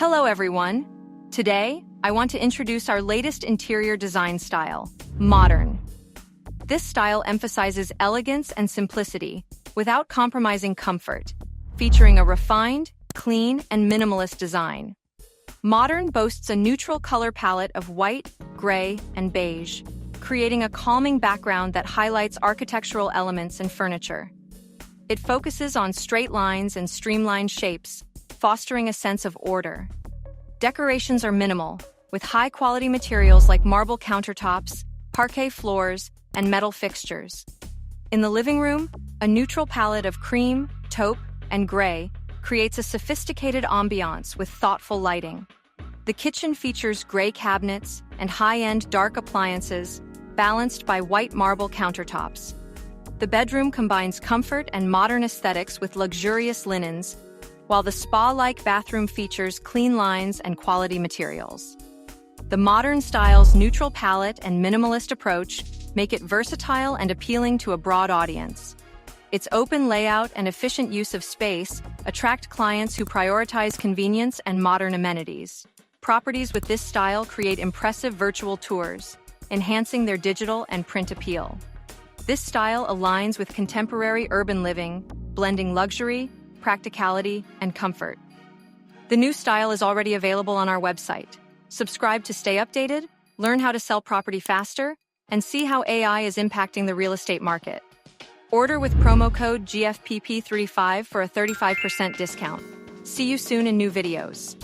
Hello everyone! Today, I want to introduce our latest interior design style, modern. This style emphasizes elegance and simplicity without compromising comfort, featuring a refined, clean, and minimalist design. Modern boasts a neutral color palette of white, gray, and beige, creating a calming background that highlights architectural elements and furniture. It focuses on straight lines and streamlined shapes, fostering a sense of order. Decorations are minimal, with high-quality materials like marble countertops, parquet floors, and metal fixtures. In the living room, a neutral palette of cream, taupe, and gray creates a sophisticated ambiance with thoughtful lighting. The kitchen features gray cabinets and high-end dark appliances, balanced by white marble countertops. The bedroom combines comfort and modern aesthetics with luxurious linens, while the spa-like bathroom features clean lines and quality materials. The modern style's neutral palette and minimalist approach make it versatile and appealing to a broad audience. Its open layout and efficient use of space attract clients who prioritize convenience and modern amenities. Properties with this style create impressive virtual tours, enhancing their digital and print appeal. This style aligns with contemporary urban living, blending luxury, practicality, and comfort. The new style is already available on our website. Subscribe to stay updated, learn how to sell property faster, and see how AI is impacting the real estate market. Order with promo code GFPP35 for a 35% discount. See you soon in new videos.